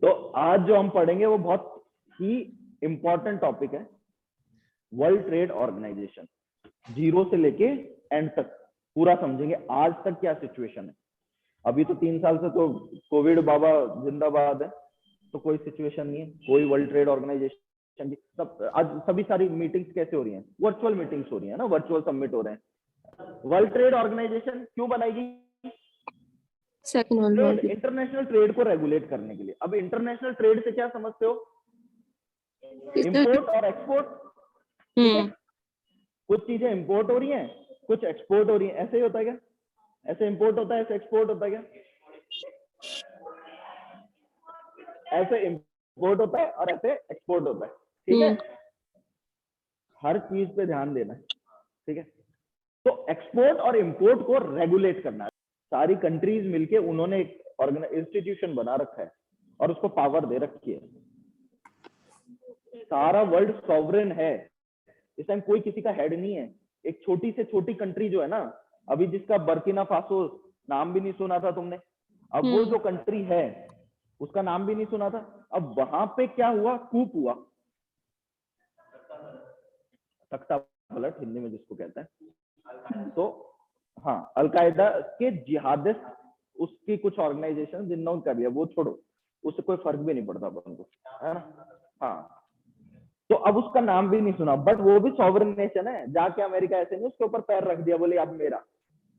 तो आज जो हम पढ़ेंगे वो बहुत ही इंपॉर्टेंट टॉपिक है, वर्ल्ड ट्रेड ऑर्गेनाइजेशन। जीरो से लेके एंड तक पूरा समझेंगे, आज तक क्या सिचुएशन है। अभी तो 3 साल से तो कोविड बाबा जिंदाबाद है, तो कोई सिचुएशन नहीं है, कोई वर्ल्ड ट्रेड ऑर्गेनाइजेशन की। सब आज सभी सारी मीटिंग्स कैसे हो रही हैं, वर्चुअल मीटिंग्स हो रही है ना, वर्चुअल सबमिट हो रहे हैं। वर्ल्ड ट्रेड ऑर्गेनाइजेशन क्यों बनाएगी? ट्रेड, इंटरनेशनल ट्रेड को रेगुलेट करने के लिए। अब इंटरनेशनल ट्रेड से क्या समझते हो? इंपोर्ट और एक्सपोर्ट, ठीक है। कुछ चीजें इंपोर्ट हो रही हैं, कुछ एक्सपोर्ट हो रही हैं, ऐसे ही होता है क्या? ऐसे इंपोर्ट होता है, ऐसे एक्सपोर्ट होता है क्या? ऐसे इंपोर्ट होता है और ऐसे एक्सपोर्ट होता है, ठीक है। हर चीज पे ध्यान देना है, ठीक है। तो एक्सपोर्ट और इंपोर्ट को रेगुलेट करना है। सारी कंट्रीज मिलके उन्होंने एक इंस्टीट्यूशन बना रखा है और उसको पावर दे रखी है। सारा वर्ल्ड सॉवरेन है, इस टाइम कोई किसी का हेड नहीं है। एक छोटी से छोटी कंट्री जो है ना, अभी जिसका बर्किना फासो नाम भी नहीं सुना था तुमने, अब वो जो कंट्री है उसका नाम भी नहीं सुना था। अब वहां पे क्या हुआ? कूप हुआ, तख्ता पलट हिंदी में जिसको कहते हैं। तो हाँ, अलकायदा के जिहादिस्ट, उसकी कुछ ऑर्गेनाइजेशन जिन्होंने कर लिया, वो छोड़ो, उससे कोई फर्क भी नहीं पड़ता अपन को, है ना। हाँ, तो अब उसका नाम भी नहीं सुना, बट वो भी सॉवरेन नेशन है। जाके अमेरिका ऐसे नहीं उसके ऊपर पैर रख दिया, बोले अब मेरा,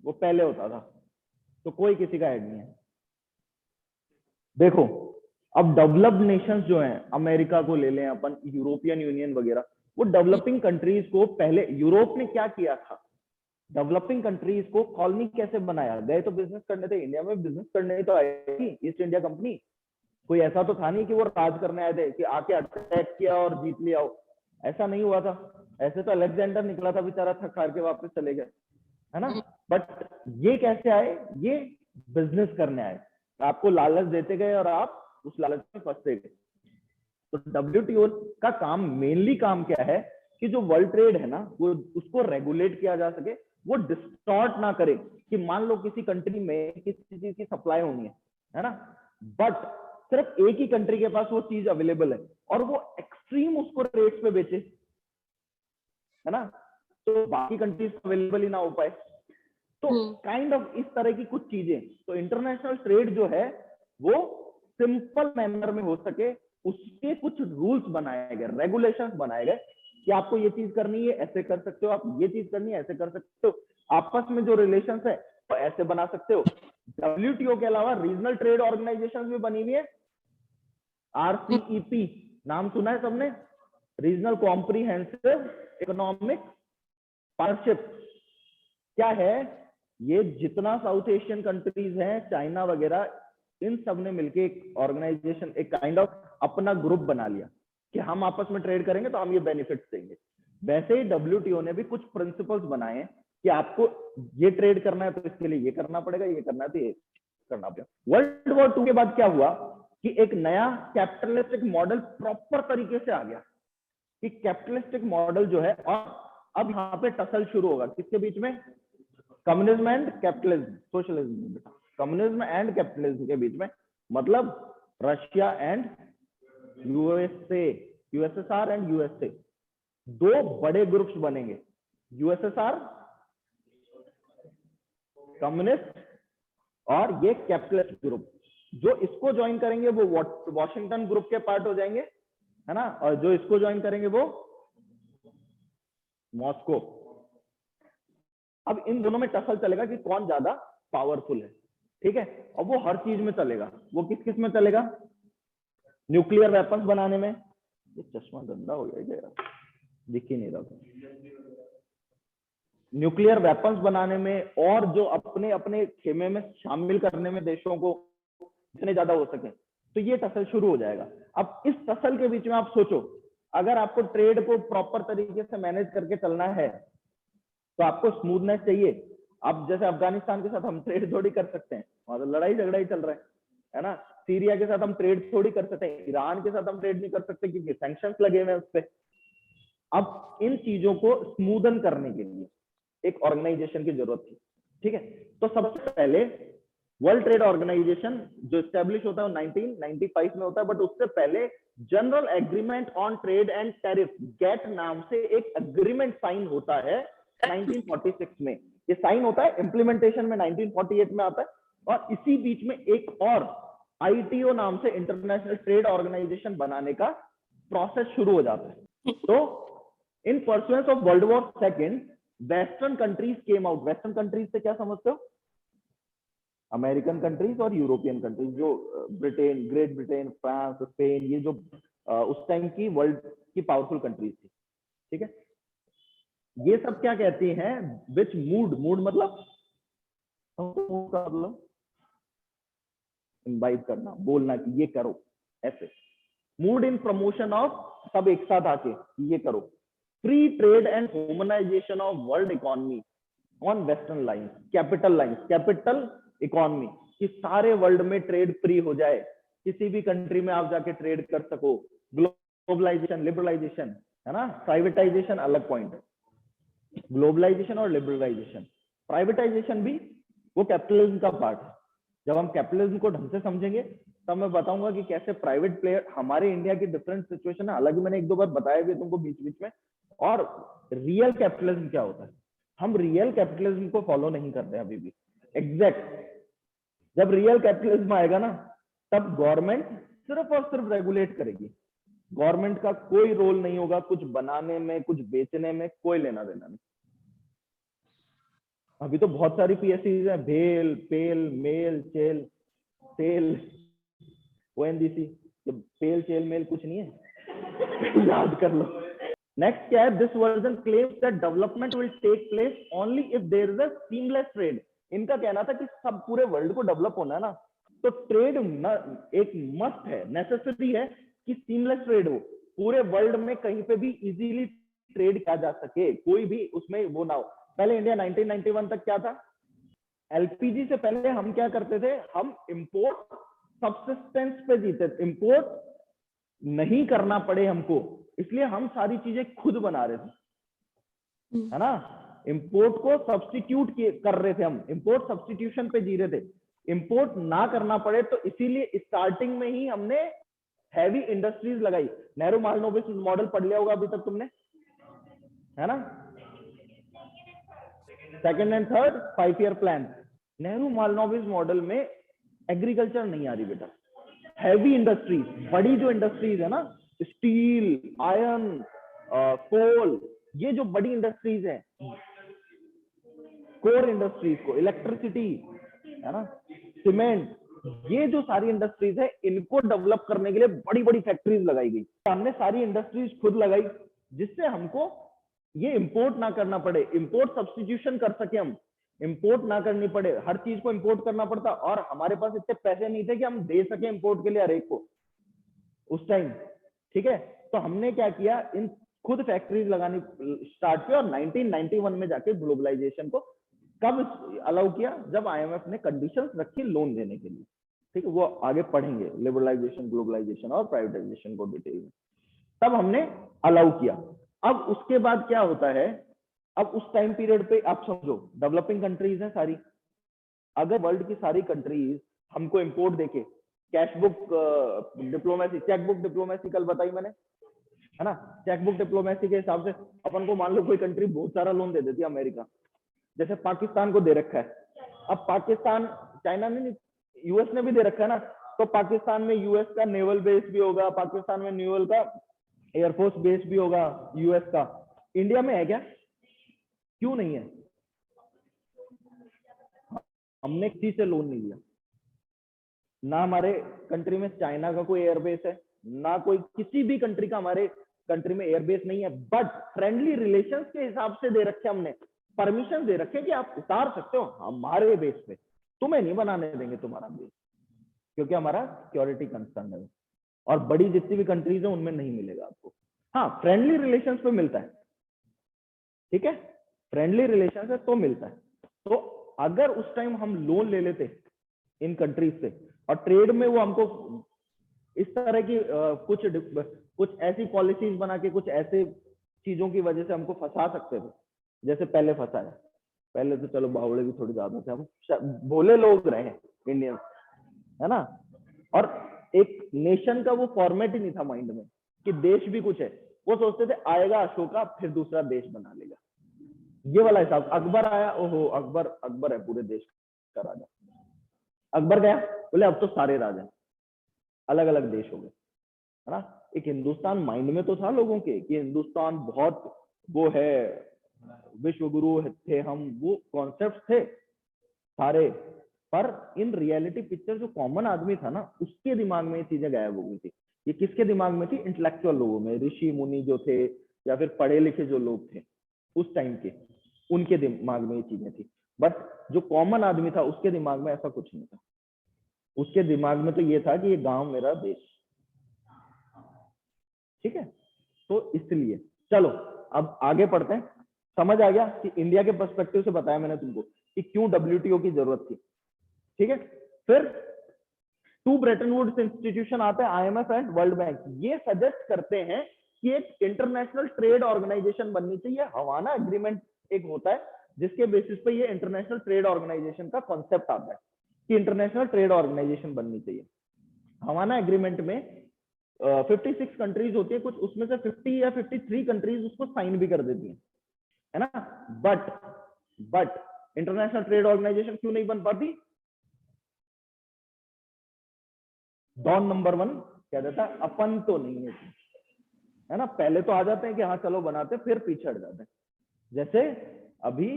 वो पहले होता था। तो कोई किसी का हेड नहीं है। देखो, अब डेवलप्ड नेशंस जो हैं, अमेरिका को ले लें अपन, यूरोपियन यूनियन वगैरह, वो डेवलपिंग कंट्रीज को पहले, यूरोप ने क्या किया था, डेवलपिंग कंट्रीज को कॉलोनी कैसे बनाया? गए तो बिजनेस करने थे, इंडिया में बिजनेस करने तो आई थी ईस्ट इंडिया कंपनी। कोई ऐसा तो था नहीं कि वो राज करने आए थे कि आके अटैक किया और जीत लिया हो, ऐसा नहीं हुआ था। ऐसे तो अलेक्जेंडर निकला था बेचारा, थक हार के वापस चले गए, है ना। बट ये कैसे आए? ये बिजनेस करने आए, आपको लालच देते गए और आप उस लालच में फंसते गए। तो डब्ल्यूटीओ का काम, मेनली काम क्या है कि जो वर्ल्ड ट्रेड है ना, वो उसको रेगुलेट किया जा सके, वो डिस्टॉर्ट ना करे। कि मान लो किसी कंट्री में किसी चीज की सप्लाई होनी है ना, बट सिर्फ एक ही कंट्री के पास वो चीज अवेलेबल है और वो एक्सट्रीम उसको रेट्स पे बेचे, है ना, तो बाकी कंट्रीज अवेलेबल ही ना हो पाए। तो काइंड ऑफ इस तरह की कुछ चीजें। तो इंटरनेशनल ट्रेड जो है वो सिंपल मैनर में हो सके, उसके कुछ रूल्स बनाए गए, रेगुलेशंस बनाए गए कि आपको ये चीज करनी है ऐसे कर सकते हो, आप ये चीज करनी है ऐसे कर सकते हो, आपस में जो रिलेशंस है तो ऐसे बना सकते हो। डब्ल्यूटीओ के अलावा रीजनल ट्रेड ऑर्गेनाइजेशन भी बनी हुई है। RCEP नाम सुना है सबने? Regional comprehensive economic partnership. क्या है ये? जितना साउथ एशियन कंट्रीज हैं, चाइना वगैरह, इन सब ने मिलके एक ऑर्गेनाइजेशन, एक काइंड ऑफ अपना ग्रुप बना लिया कि हम आपस में ट्रेड करेंगे तो हम ये बेनिफिट्स देंगे। वैसे ही डब्ल्यूटीओ ने भी कुछ प्रिंसिपल्स बनाए हैं कि आपको ये ट्रेड करना है तो इसके लिए ये करना पड़ेगा, ये करना है तो ये करना पड़ेगा। वर्ल्ड वॉर 2 के बाद क्या हुआ कि एक नया कैपिटलिस्टिक मॉडल प्रॉपर तरीके से आ गया कि कैपिटलिस्टिक मॉडल जो है, और अब यहाँ पे टसल शुरू होगा किसके बीच में? Communism and capitalism, socialism, communism and capitalism के बीच में। मतलब Russia and USA, USSR and USA, दो बड़े ग्रुप्स बनेंगे। यूएसएसआर कम्युनिस्ट और ये कैपिटलिस्ट ग्रुप। जो इसको ज्वाइन करेंगे वो वॉशिंगटन ग्रुप के पार्ट हो जाएंगे, है ना, और जो इसको ज्वाइन करेंगे वो मॉस्को। अब इन दोनों में टसल चलेगा कि कौन ज्यादा पावरफुल है, ठीक है। और वो हर चीज में चलेगा। वो किस किस में चलेगा? न्यूक्लियर वेपन्स बनाने में। ये चश्मा गंदा हो गया यार, दिख ही नहीं रहा। न्यूक्लियर वेपन्स बनाने में, और जो अपने अपने खेमे में शामिल करने में देशों को जितने ज्यादा हो सके, तो ये टसल शुरू हो जाएगा। अब इस टसल के बीच में आप सोचो, अगर आपको ट्रेड को प्रॉपर तरीके से मैनेज करके चलना है तो आपको स्मूथनेस चाहिए। अब जैसे अफगानिस्तान के साथ हम ट्रेड थोड़ी कर सकते हैं, वहां तो लड़ाई झगड़ा ही चल रहा है ना। सीरिया के साथ हम ट्रेड थोड़ी कर सकते हैं, ईरान के साथ हम ट्रेड नहीं कर सकते क्योंकि सैंक्शंस लगे हुए हैं उस पर। अब इन चीजों को स्मूदन करने के लिए एक ऑर्गेनाइजेशन की जरूरत थी, ठीक है। तो सबसे पहले वर्ल्ड ट्रेड ऑर्गेनाइजेशन जो स्टैब्लिश होता है 1995 में होता है, बट उससे पहले general agreement on trade and tariff GATT नाम से एक एग्रीमेंट साइन होता है 1946 में। ये साइन होता है, इम्प्लीमेंटेशन में 1948 में आता है, और इसी बीच में एक और आईटीओ नाम से इंटरनेशनल ट्रेड ऑर्गेनाइजेशन बनाने का प्रोसेस शुरू हो जाता है। तो इन pursuance of world war second western countries came out. Western countries से क्या समझते हो? अमेरिकन कंट्रीज और यूरोपियन कंट्रीज, जो Britain, great Britain, France, Spain, ये जो उस टाइम की वर्ल्ड की पावरफुल कंट्रीज थी, ठीक है। ये सब क्या कहती हैं? विच मूड, मूड मतलब इनवाइट करना, बोलना कि ये करो, ऐसे। मूड इन प्रमोशन ऑफ, सब एक साथ आके ये करो। Free trade and humanisation of world economy on western line, capital line, capital economy, कि सारे वर्ल्ड में ट्रेड फ्री हो जाए, किसी भी कंट्री में आप जाके ट्रेड कर सको। ग्लोबलाइजेशन, लिबरलाइजेशन, है ना। प्राइवेटाइजेशन अलग पॉइंट है, ग्लोबलाइजेशन और लिबरलाइजेशन। प्राइवेटाइजेशन भी वो कैपिटलिज्म का पार्ट है। जब हम कैपिटलिज्म को ढंग से समझेंगे तब मैं बताऊंगा कि कैसे प्राइवेट प्लेयर, हमारे इंडिया की डिफरेंट सिचुएशन है, हालांकि मैंने एक दो बार बताया भी तुमको बीच बीच में। और रियल कैपिटलिज्म क्या होता है, हम रियल कैपिटलिज्म को फॉलो नहीं करते अभी भी। एग्जैक्ट जब रियल कैपिटलिज्म आएगा ना, तब गवर्नमेंट सिर्फ और सिर्फ रेगुलेट करेगी। गवर्नमेंट का कोई रोल नहीं होगा कुछ बनाने में, कुछ बेचने में, कोई लेना देना नहीं। अभी तो बहुत सारी पीएससीज है, भेल, पेल, मेल, चेल, सेल, ओएनजीसी। जब पेल, चेल, मेल कुछ नहीं है याद कर लो। नेक्स्ट क्या है? This version claims that development will take place only if there is a seamless trade. इनका कहना था कि सब पूरे वर्ल्ड को डेवलप होना है ना, तो ट्रेड एक मस्ट है, नेसेसरी है कि सीमलेस ट्रेड हो, पूरे वर्ल्ड में कहीं पे भी इजीली ट्रेड किया जा सके, कोई भी उसमें वो ना हो। पहले इंडिया 1991 तक क्या था? एलपीजी से पहले हम क्या करते थे? हम इंपोर्ट सबसिस्टेंस पे जीते, इंपोर्ट नहीं करना पड़े हमको, इसलिए हम सारी चीजें खुद बना रहे थे, है ना। इंपोर्ट को सब्स्टिट्यूट कर रहे थे हम, इंपोर्ट सब्स्टिट्यूशन पे जी रहे थे, इंपोर्ट ना करना पड़े। तो इसीलिए स्टार्टिंग में ही हमने हैवी इंडस्ट्रीज लगाई। नेहरू मालनोबिस मॉडल पढ़ लिया होगा अभी तक तुमने, है ना। Second and third 5 year plan. Nehru Mahalanobis model में एग्रीकल्चर नहीं आ रही बेटा, हैवी इंडस्ट्रीज, बड़ी जो इंडस्ट्रीज है ना, स्टील, आयरन, कोल, ये जो बड़ी इंडस्ट्रीज है, कोर इंडस्ट्रीज को, इलेक्ट्रिसिटी, है ना, सीमेंट, ये जो सारी इंडस्ट्रीज है, इनको डेवलप करने के लिए बड़ी बड़ी फैक्ट्रीज लगाई गई। हमने सारी इंडस्ट्रीज खुद लगाई, जिससे हमको ये इंपोर्ट ना करना पड़े, इंपोर्ट सब्स्टिट्यूशन कर सके हम, इंपोर्ट ना करनी पड़े, हर चीज को इंपोर्ट करना पड़ता। और हमारे पास इतने पैसे नहीं थे कि हम दे सके इंपोर्ट के लिए हर एक को उस टाइम, ठीक है। तो हमने क्या किया, इन खुद फैक्ट्रीज लगानी स्टार्ट किया, और 1991 में जाके ग्लोबलाइजेशन को कब अलाउ किया? जब आईएमएफ ने कंडीशंस रखी लोन देने के लिए, ठीक है। वो आगे पढ़ेंगे, लिबरलाइजेशन, ग्लोबलाइजेशन और प्राइवेटाइजेशन को डिटेल में, तब हमने अलाउ किया। अब उसके बाद क्या होता है? अब उस टाइम पीरियड पे आप समझो, डेवलपिंग कंट्रीज हैं सारी, अगर वर्ल्ड की सारी कंट्रीज हमको इंपोर्ट देके, cash book diplomacy, cheque book diplomacy कल बताई मैंने, है ना। चेक बुक डिप्लोमेसी के हिसाब से अपन को मान लो कोई कंट्री बहुत सारा लोन दे देती है, अमेरिका जैसे पाकिस्तान को दे रखा है। अब पाकिस्तान, चाइना ने, यूएस ने भी दे रखा है ना, तो पाकिस्तान में यूएस का नेवल बेस भी होगा, पाकिस्तान में नेवल का एयरफोर्स बेस भी होगा यूएस का। इंडिया में है क्या? क्यों नहीं है? हमने किसी से लोन नहीं लिया, ना हमारे कंट्री में चाइना का कोई एयरबेस है, ना कोई किसी भी कंट्री का हमारे कंट्री में एयरबेस नहीं है, बट फ्रेंडली रिलेशंस के हिसाब से दे रखे हमने, परमिशन दे रखे कि आप उतार सकते हो हमारे बेस पे, तुम्हें नहीं बनाने देंगे तुम्हारा बेस, क्योंकि हमारा सिक्योरिटी कंसर्न है। और बड़ी जितनी भी कंट्रीज है उनमें नहीं मिलेगा आपको। हाँ, फ्रेंडली रिलेशंस पे मिलता है, ठीक है, फ्रेंडली रिलेशंस है तो मिलता है। तो अगर उस टाइम हम लोन ले लेते इन कंट्रीज से, और ट्रेड में वो हमको इस तरह की कुछ ऐसी पॉलिसीज बना के, कुछ ऐसे चीजों की वजह से हमको फंसा सकते थे, जैसे पहले फंसाया। पहले तो चलो बावड़े भी थोड़े ज्यादा थे, हम भोले लोग रहे इंडियंस, है ना। और एक नेशन का वो फॉर्मेट ही नहीं था माइंड में कि देश भी कुछ है। वो सोचते थे आएगा अशोका फिर दूसरा देश बना लेगा, ये वाला हिसाब। अकबर आया, ओहो अकबर, अकबर है पूरे देश का राजा। अकबर गया, बोले अब तो सारे राजा अलग अलग देश हो गए, है ना। एक हिंदुस्तान माइंड में तो था लोगों के कि हिंदुस्तान बहुत वो है, विश्व गुरु थे हम, वो कॉन्सेप्ट थे सारे। पर इन रियलिटी पिक्चर जो कॉमन आदमी था ना, उसके दिमाग में ये चीजें गायब हो गई थी। ये किसके दिमाग में थी? इंटेलेक्चुअल लोगों में, ऋषि मुनि जो थे या फिर पढ़े लिखे जो लोग थे उस टाइम के, उनके दिमाग में ये चीजें थी। बट जो कॉमन आदमी था उसके दिमाग में ऐसा कुछ नहीं था। उसके दिमाग में तो ये था कि ये गांव मेरा देश, ठीक है। तो इसलिए चलो अब आगे पढ़ते हैं। समझ आ गया कि इंडिया के पर्सपेक्टिव से बताया मैंने तुमको कि क्यों डब्ल्यूटीओ की जरूरत थी, ठीक है। फिर टू ब्रेटन वुड्स इंस्टीट्यूशन आते हैं, आईएमएफ एंड वर्ल्ड बैंक। ये सजेस्ट करते हैं कि एक इंटरनेशनल ट्रेड ऑर्गेनाइजेशन बननी चाहिए। हवाना एग्रीमेंट एक होता है जिसके बेसिस पे ये इंटरनेशनल ट्रेड ऑर्गेनाइजेशन का कॉन्सेप्ट आता है कि इंटरनेशनल ट्रेड ऑर्गेनाइजेशन बननी चाहिए। हवाना एग्रीमेंट में 56 कंट्रीज होती है कुछ, उसमें से 50 या 53 कंट्रीज उसको साइन भी कर देती है ना। बट इंटरनेशनल ट्रेड ऑर्गेनाइजेशन क्यों नहीं बन पाती? डॉन नंबर 1 कह देता है अपन तो नहीं है ना। पहले तो आ जाते हैं कि हाँ चलो बनाते, फिर पीछे हट जाते हैं। जैसे अभी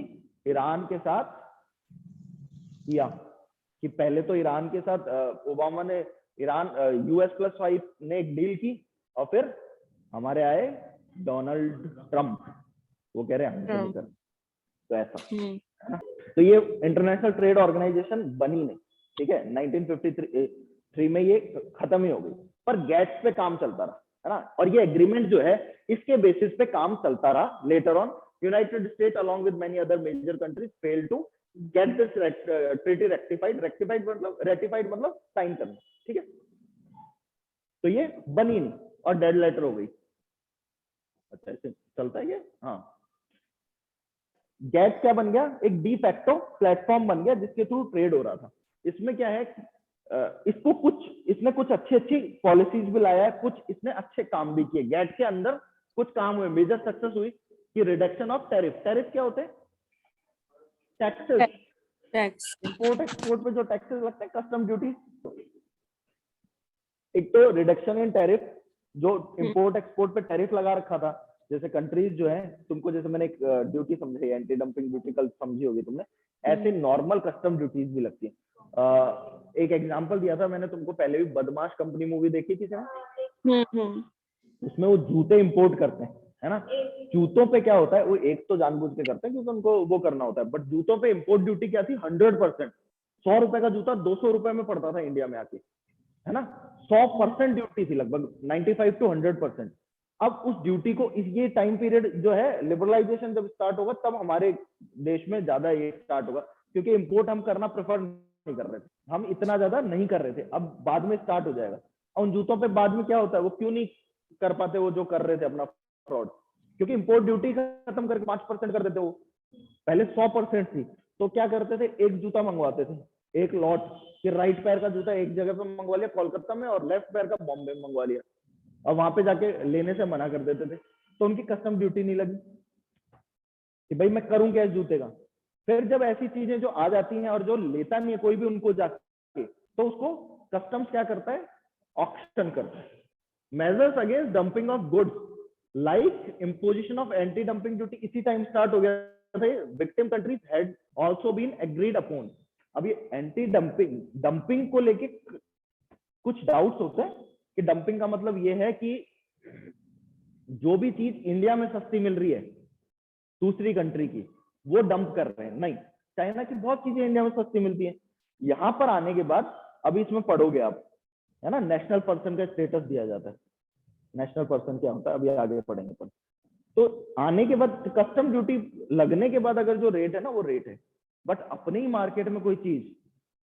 ईरान के साथ किया कि पहले तो ईरान के साथ ओबामा ने, ईरान US+5 ने एक डील की, और फिर हमारे आए डोनाल्ड ट्रम्प, वो कह रहे हैं हमसे नहीं कर, तो ऐसा है ना। तो ये इंटरनेशनल ट्रेड ऑर्गेनाइजेशन बनी नहीं, ठीक है। 1953 में ये खत्म ही हो गई, पर गेट्स पे काम चलता रहा, है ना। और ये एग्रीमेंट जो है इसके बेसिस पे काम चलता रहा। Later on United State along with many other major countries fail to get this treaty rectified. Rectified मतलब साइन करना, ठीक है। तो ये बनी नहीं और डेड लेटर हो गई। अच्छा ऐसे चलता है ये, हाँ। गैट क्या बन गया? एक डी फैक्टो प्लेटफॉर्म बन गया जिसके थ्रू ट्रेड हो रहा था। इसमें क्या है, इसको इसने कुछ अच्छी पॉलिसीज भी लाया है, कुछ इसने अच्छे काम भी किए। गैट के अंदर कुछ काम हुए, मेजर सक्सेस हुई कि रिडक्शन ऑफ टैरिफ। टैरिफ क्या होते हैं? टैक्सेस, टैक्स, इंपोर्ट एक्सपोर्ट पे जो टैक्सेस लगते हैं, कस्टम ड्यूटी। एक तो रिडक्शन इन टैरिफ, जो इंपोर्ट एक्सपोर्ट पे टैरिफ लगा रखा था, जैसे कंट्रीज जो है, तुमको जैसे मैंने एक ड्यूटी समझी, एंटी डंपिंग ड्यूटी कल समझी होगी तुमने, ऐसे नॉर्मल कस्टम ड्यूटीज भी लगती है। एक एग्जांपल दिया था मैंने तुमको पहले भी, बदमाश कंपनी मूवी देखी थी उसमें वो जूते इंपोर्ट करते हैं, है ना। जूतों पे क्या होता है, वो एक तो जानबूझ के करते हैं क्योंकि उनको वो करना होता है, बट जूतों पे इंपोर्ट ड्यूटी क्या थी? 100%। 100 रुपए का जूता 200 रुपए में पड़ता था इंडिया में आके, है ना। 100% ड्यूटी थी, लगभग 95 to 100%। अब उस ड्यूटी को, इस ये टाइम पीरियड जो है, लिबरलाइजेशन जब स्टार्ट होगा तब हमारे देश में ज्यादा ये स्टार्ट होगा, क्योंकि इंपोर्ट हम करना प्रेफर नहीं कर रहे थे, हम इतना ज्यादा नहीं कर रहे थे। अब बाद में स्टार्ट हो जाएगा। और उन जूतों पे बाद में क्या होता है, वो क्यों नहीं कर पाते वो जो कर रहे थे अपना फ्रॉड? क्योंकि इंपोर्ट ड्यूटी खत्म करके 5% कर देते वो, पहले 100% थी। तो क्या करते थे, एक जूता मंगवाते थे, एक लॉट, कि राइट पैर का जूता एक जगह पे मंगवा लिया कोलकाता में, और लेफ्ट पैर का बॉम्बे में मंगवा लिया, और वहां पे जाके लेने से मना कर देते थे। तो उनकी कस्टम ड्यूटी नहीं लगी कि भाई मैं करूं क्या इस जूते का। फिर जब ऐसी चीजें जो आ जाती हैं और जो लेता नहीं है कोई भी उनको जाके, तो उसको कस्टम्स क्या करता है? ऑक्शन करता है। Measures against dumping of goods like imposition of anti dumping duty इसी टाइम स्टार्ट हो गया था। Victim countries had also been agreed upon. अब ये एंटी डंपिंग को लेके कुछ डाउट्स होते हैं कि डंपिंग का मतलब ये है कि जो भी चीज इंडिया में सस्ती मिल रही है दूसरी कंट्री की, वो डंप कर रहे हैं। नहीं, चाइना की बहुत चीजें इंडिया में सस्ती मिलती है। यहां पर आने के बाद, अभी इसमें पढ़ोगे आप, है ना, नेशनल पर्सन का स्टेटस दिया जाता है। नेशनल पर्सन क्या होता है अभी आगे पढ़ेंगे पर। तो आने के बाद कस्टम ड्यूटी लगने के बाद अगर जो रेट है ना, वो रेट है। बट अपने ही मार्केट में कोई चीज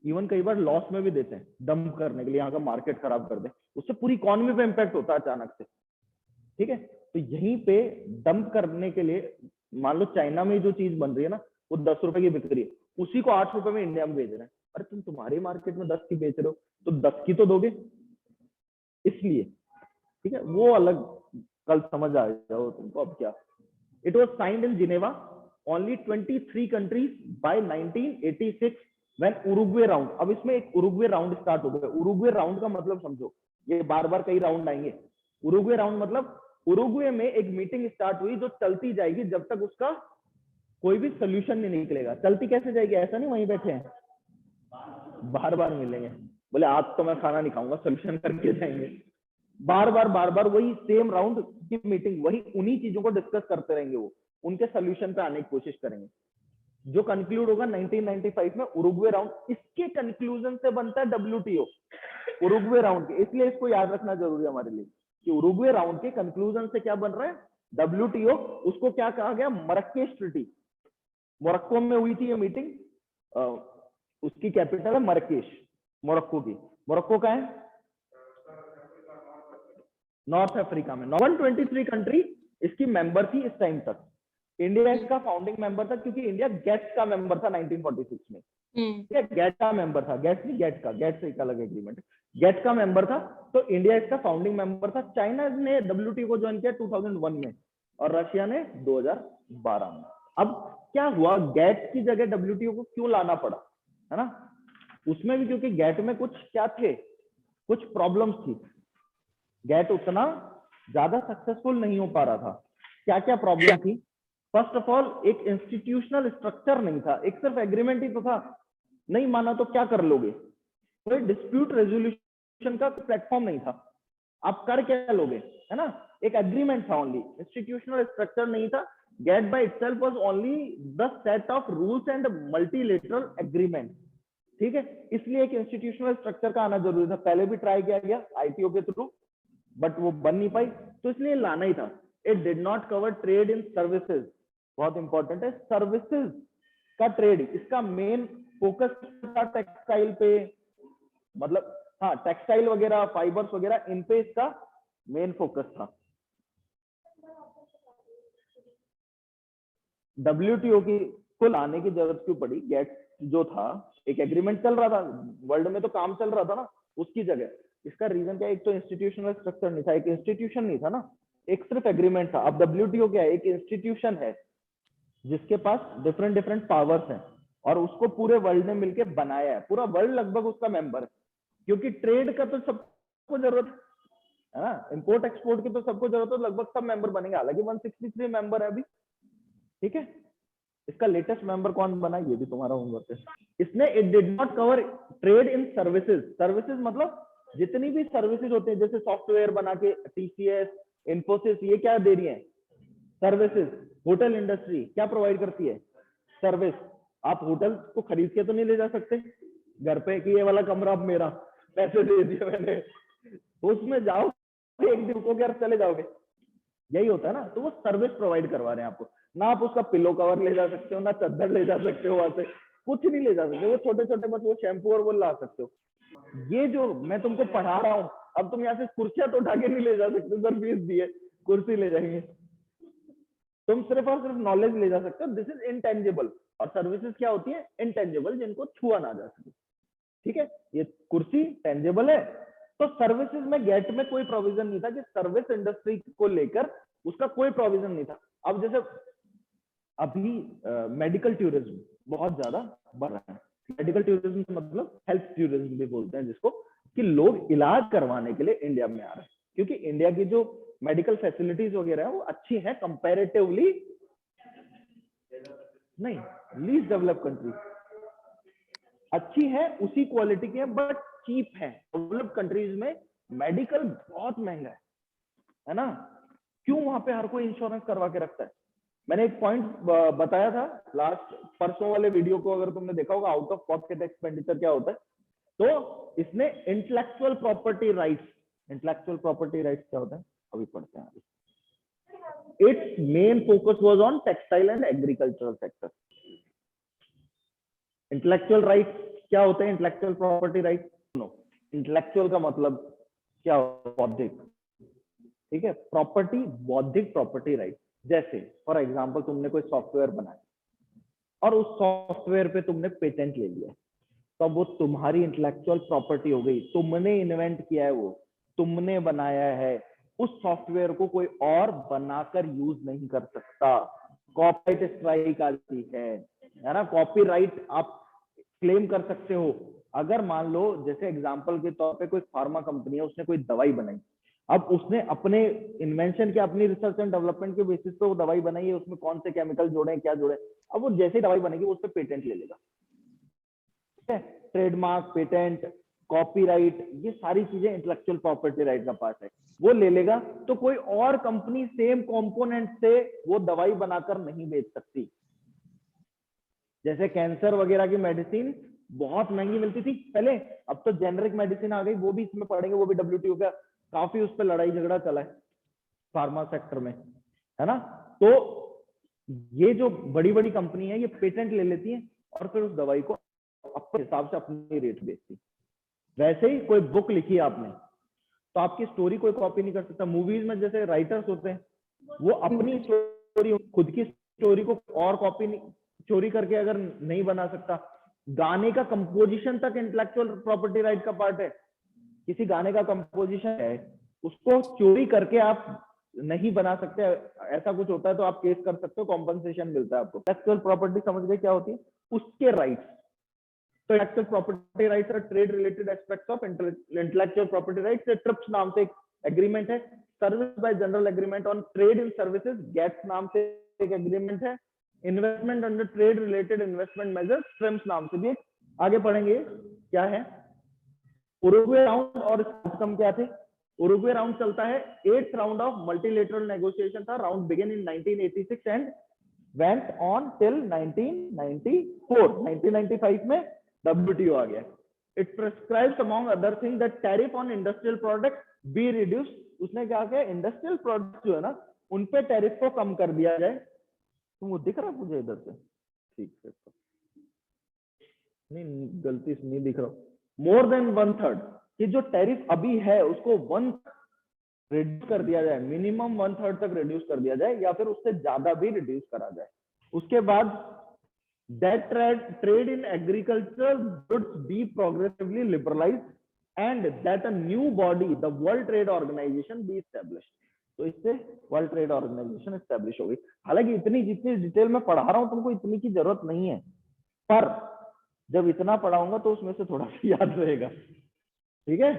इवन कई बार लॉस में भी देते हैं डंप करने के लिए, यहाँ का मार्केट खराब कर दे, उससे पूरी इकोनॉमी पे इम्पैक्ट होता है अचानक से, ठीक है। तो यहीं पे डंप करने के लिए, मान लो चाइना में जो चीज बन रही है ना, वो 10 रुपए की बिक रही है, उसी को 8 रुपए में इंडिया में बेच रहे हैं। अरे तुम तुम्हारे मार्केट में 10 की बेच रहे हो तो 10 की तो दोगे, इसलिए। ठीक है, वो अलग कल समझ आ जाओ तुमको अब क्या। It was signed in Geneva, only 23 countries by 1986 when Uruguay round. अब इसमें एक उरुग्वे राउंड स्टार्ट हो गया। उरुग्वे राउंड का मतलब समझो, ये बार बार कई राउंड आएंगे। उरुग्वे राउंड मतलब उरुग्वे में एक मीटिंग स्टार्ट हुई जो चलती जाएगी जब तक उसका कोई भी सोल्यूशन नहीं निकलेगा। चलती कैसे जाएगी, ऐसा नहीं वहीं बैठे हैं, बार बार मिलेंगे, बोले आज तो मैं खाना नहीं खाऊंगा, सोल्यूशन करके जाएंगे। बार बार वही सेम राउंड की मीटिंग, वही उन्हीं चीजों को डिस्कस करते रहेंगे, वो उनके सोल्यूशन पे आने की कोशिश करेंगे। जो कंक्लूड होगा 1995 में उरुग्वे राउंड, इसके कंक्लूजन से बनता है WTO। उरुग्वे राउंड के, इसलिए इसको याद रखना जरूरी है हमारे लिए कि उरुग्वे राउंड के कंक्लूजन से क्या बन रहा है, WTO। उसको क्या कहा गया, मरक्केश ट्रीटी। मोरक्को में हुई थी ये मीटिंग, उसकी कैपिटल है मरक्केश, मोरक्को की। मोरक्को का है नॉर्थ अफ्रीका में। 123 कंट्री इसकी मेंबर थी इस टाइम तक। इंडिया इसका फाउंडिंग मेंबर था क्योंकि इंडिया गेट्स का मेंबर था 1946 में। ठीक है, गेट का मेंबर था, गेट्स नहीं, गेट का, गेट से एक अलग एग्रीमेंट, गेट का मेंबर था, तो इंडिया इसका फाउंडिंग मेंबर था। चाइना ने WTO को ज्वाइन किया 2001 में और रशिया ने 2012 में। अब क्या हुआ, गेट की जगह WTO को क्यों लाना पड़ा, है ना? उसमें भी क्योंकि गेट में कुछ क्या थे, कुछ प्रॉब्लम्स थी। गेट उतना ज्यादा सक्सेसफुल नहीं हो पा रहा था। क्या क्या प्रॉब्लम थी? फर्स्ट ऑफ ऑल, एक इंस्टीट्यूशनल स्ट्रक्चर नहीं था, एक सिर्फ एग्रीमेंट ही तो था। नहीं माना तो क्या कर लोगे, कोई डिस्प्यूट रेजोल्यूशन का प्लेटफॉर्म नहीं था, आप कर क्या लोगे, है ना? एक एग्रीमेंट था ओनली, इंस्टीट्यूशनल स्ट्रक्चर नहीं था। GATT by itself was only the set of rules and multilateral agreement. ठीक है, इसलिए एक इंस्टीट्यूशनल स्ट्रक्चर का आना जरूरी था। पहले भी ट्राई किया गया ITO के थ्रू, बट वो बन नहीं पाई, तो इसलिए लाना ही था। It did not cover trade in services, बहुत इंपॉर्टेंट है, सर्विसेज का ट्रेड। इसका मेन फोकस था टेक्सटाइल पे, मतलब हाँ टेक्सटाइल वगैरह, फाइबर्स वगैरह, इन पे इसका मेन फोकस था। WTO की को लाने की जरूरत क्यों पड़ी? गेट जो था, एक एग्रीमेंट चल रहा था, वर्ल्ड में तो काम चल रहा था ना, उसकी जगह। इसका रीजन क्या है, एक तो इंस्टीट्यूशनल स्ट्रक्चर नहीं था, एक इंस्टीट्यूशन नहीं था ना, एक सिर्फ एग्रीमेंट था। अब WTO क्या है, एक इंस्टीट्यूशन है जिसके पास डिफरेंट डिफरेंट पावर्स हैं और उसको पूरे वर्ल्ड ने मिलकर बनाया है। पूरा वर्ल्ड लगभग उसका मेंबर है, क्योंकि ट्रेड का तो सबको जरूरत है ना, इंपोर्ट एक्सपोर्ट की तो सबको जरूरत है, लगभग सब मेंबर बनेंगे। हालांकि 163 मेंबर है अभी। ठीक है, इसका लेटेस्ट मेंबर कौन बना, ये भी तुम्हारा होमवर्क है। इसने it did not cover trade in services. Services मतलब जितनी भी सर्विसेज होते हैं, जैसे सॉफ्टवेयर बना के TCS, इन्फोसिस, ये क्या दे रही है, सर्विसेज। होटल इंडस्ट्री क्या प्रोवाइड करती है, सर्विस। आप होटल को खरीद के तो नहीं ले जा सकते घर पे कि ये वाला कमरा अब मेरा, पैसे दे दिए मैंने, उसमें जाओ एक दिन को क्या चले जाओगे, यही होता है ना। तो वो सर्विस प्रोवाइड करवा रहे हैं आपको ना। आप उसका पिलो कवर ले जा सकते हो, ना चादर ले जा सकते हो, वहां से कुछ नहीं ले जा सकते। वो छोटे छोटे बस वो शैम्पू और वो ला सकते हो। ये जो मैं तुमको पढ़ा रहा हूँ, अब तुम यहाँ से कुर्सियां तो उठा के नहीं ले जा सकते, सर फीस दिए कुर्सी ले जाएंगे। तुम सिर्फ और सिर्फ नॉलेज ले जा सकते हो। This is intangible. और सर्विसेज क्या होती है, इनटेंजिबल, जिनको छुआ ना जा सके। ठीक है, ये कुर्सी टेंजिबल है। तो सर्विसेज में गेट में कोई प्रोविजन नहीं था कि सर्विस इंडस्ट्री को लेकर उसका कोई प्रोविजन नहीं था। अब जैसे अभी मेडिकल टूरिज्म बहुत ज्यादा बढ़ रहा है। मेडिकल टूरिज्म मतलब हेल्थ टूरिज्म भी बोलते हैं जिसको, कि लोग इलाज करवाने के लिए इंडिया में आ रहे हैं, क्योंकि इंडिया की जो मेडिकल फैसिलिटीज वगैरह है वो अच्छी है कंपैरेटिवली, नहीं लीस्ट डेवलप कंट्री अच्छी है, उसी क्वालिटी की है, बट चीप है। डेवलप कंट्रीज में मेडिकल बहुत महंगा है ना? क्यों? वहां पे हर कोई इंश्योरेंस करवा के रखता है। मैंने एक पॉइंट बताया था लास्ट परसों वाले वीडियो को, अगर तुमने देखा होगा, आउट ऑफ पॉकेट एक्सपेंडिचर क्या होता है। तो इसने intellectual property rights, intellectual property rights क्या होता है अभी पढ़ते हैं। It's main focus was on textile and agricultural sector. Intellectual right क्या होते हैं, इंटेलेक्चुअल प्रॉपर्टी राइट? इंटेलेक्चुअल का मतलब क्या, बौद्धिक। ठीक है, प्रॉपर्टी, बौद्धिक प्रॉपर्टी राइट। जैसे फॉर एग्जांपल तुमने कोई सॉफ्टवेयर बनाया और उस सॉफ्टवेयर पे तुमने पेटेंट ले लिया, तो वो तुम्हारी इंटेलेक्चुअल प्रॉपर्टी हो गई, तुमने इन्वेंट किया है, वो तुमने बनाया है। उस सॉफ्टवेयर को कोई और बनाकर यूज नहीं कर सकता। कॉपीराइट स्ट्राइक आती है ना। कॉपीराइट आप क्लेम कर सकते हो। अगर मान लो जैसे एग्जांपल के तौर पे कोई फार्मा कंपनी है, उसने कोई दवाई बनाई, अब उसने अपने इन्वेंशन के, अपनी रिसर्च एंड डेवलपमेंट के बेसिस पे वो दवाई बनाई है, उसमें कौन से केमिकल जोड़े, क्या जोड़े, अब वो जैसे ही दवाई बनेगी उस पर पेटेंट ले लेगा। ठीक है, ट्रेडमार्क, पेटेंट, कॉपीराइट, ये सारी चीजें इंटेलेक्चुअल प्रॉपर्टी राइट का पार्ट है, वो ले लेगा। तो कोई और कंपनी सेम कंपोनेंट से वो दवाई बनाकर नहीं बेच सकती। जैसे कैंसर वगैरह की मेडिसिन बहुत महंगी मिलती थी पहले, अब तो जेनरिक मेडिसिन आ गई, वो भी इसमें पढ़ेंगे, वो भी WTO का काफी उस पर लड़ाई झगड़ा चला है फार्मा सेक्टर में, है ना। तो ये जो बड़ी बड़ी कंपनी है, ये पेटेंट ले लेती है और फिर उस दवाई को अपने हिसाब से अपनी रेट बेचती। वैसे ही कोई बुक लिखी है आपने, तो आपकी स्टोरी कोई कॉपी नहीं कर सकता। मूवीज में जैसे राइटर्स होते हैं, वो अपनी स्टोरी, खुद की स्टोरी को और कॉपी नहीं, चोरी करके अगर नहीं बना सकता। गाने का कंपोजिशन तक इंटेलेक्चुअल प्रॉपर्टी राइट का पार्ट है। किसी गाने का कंपोजिशन है, उसको चोरी करके आप नहीं बना सकते, ऐसा कुछ होता है तो आप केस कर सकते हो, कॉम्पनसेशन मिलता है आपको। इंटेलेक्चुअल प्रॉपर्टी समझ गए क्या होती है, उसके राइट्स। तो intellectual property rights are trade related aspects of intellectual property rights. TRIPS नाम से एक एग्रीमेंट है, service by general agreement on trade in services, GATS नाम से एक एग्रीमेंट है, investment under trade related investment measures, TRIMS नाम से भी एक। आगे पढ़ेंगे क्या है। उरुग्वे राउंड और आउटकम क्या थे। उरुग्वे राउंड चलता है, 8th round of multilateral negotiation था। Round begin in 1986 and went on till 1994। 1995 में WTO आ गया। It prescribes among other thing that tariff on industrial product be reduce. उसने क्या किया, इंडस्ट्रियल प्रोडक्ट जो है ना, उन पे टैरिफ को कम कर दिया जाए। तुमको दिख रहा है मुझे इधर से, ठीक है, नहीं गलती से नहीं दिख रहा। मोर देन 1/3, कि जो टैरिफ अभी है उसको 1 रिड्यूस कर दिया जाए, मिनिमम 1/3 तक रिड्यूस कर दिया जाए, या फिर उससे ज्यादा भी रिड्यूस करा जाए। उसके बाद that trade in agriculture goods be progressively liberalised and that a new body, the World Trade Organization, be established. तो इससे वर्ल्ड ट्रेड ऑर्गेनाइजेशन एस्टैब्लिश हो गई। हालांकि इतनी जितनी डिटेल में पढ़ा रहा हूं तुमको, इतनी की जरूरत नहीं है, पर जब इतना पढ़ाऊंगा तो उसमें से थोड़ा सा याद रहेगा। ठीक है,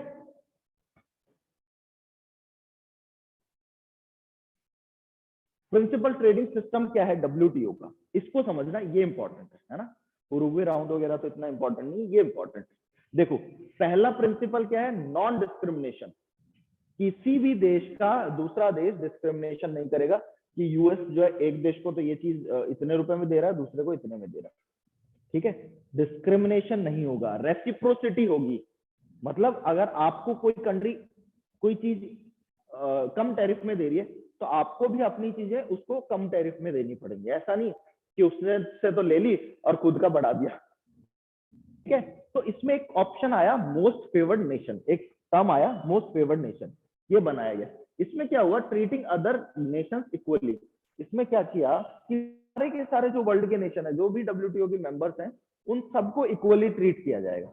प्रिंसिपल ट्रेडिंग सिस्टम क्या है WTO का, इसको समझना ये इंपॉर्टेंट है ना। उरुग्वे राउंड वगैरह तो इतना इंपॉर्टेंट नहीं, ये इंपॉर्टेंट। देखो पहला प्रिंसिपल क्या है, नॉन डिस्क्रिमिनेशन। किसी भी देश का दूसरा देश डिस्क्रिमिनेशन नहीं करेगा कि यूएस जो है एक देश को तो ये चीज इतने रुपए में दे रहा है, दूसरे को इतने में दे रहा है। ठीक है, डिस्क्रिमिनेशन नहीं होगा, रेसिप्रोसिटी होगी। मतलब अगर आपको कोई कंट्री कोई चीज कम टैरिफ में दे रही है, तो आपको भी अपनी चीजें उसको कम टैरिफ में देनी पड़ेंगी। ऐसा नहीं कि उसने से तो ले ली और खुद का बढ़ा दिया। ठीक है, तो इसमें एक ऑप्शन आया मोस्ट फेवर्ड नेशन, एक टर्म आया मोस्ट फेवर्ड नेशन, ये बनाया गया। इसमें क्या हुआ, ट्रीटिंग अदर नेशंस इक्वली। इसमें क्या किया कि सारे के सारे जो वर्ल्ड के नेशन है, जो भी WTO के मेंबर्स हैं, उन सबको इक्वली ट्रीट किया जाएगा,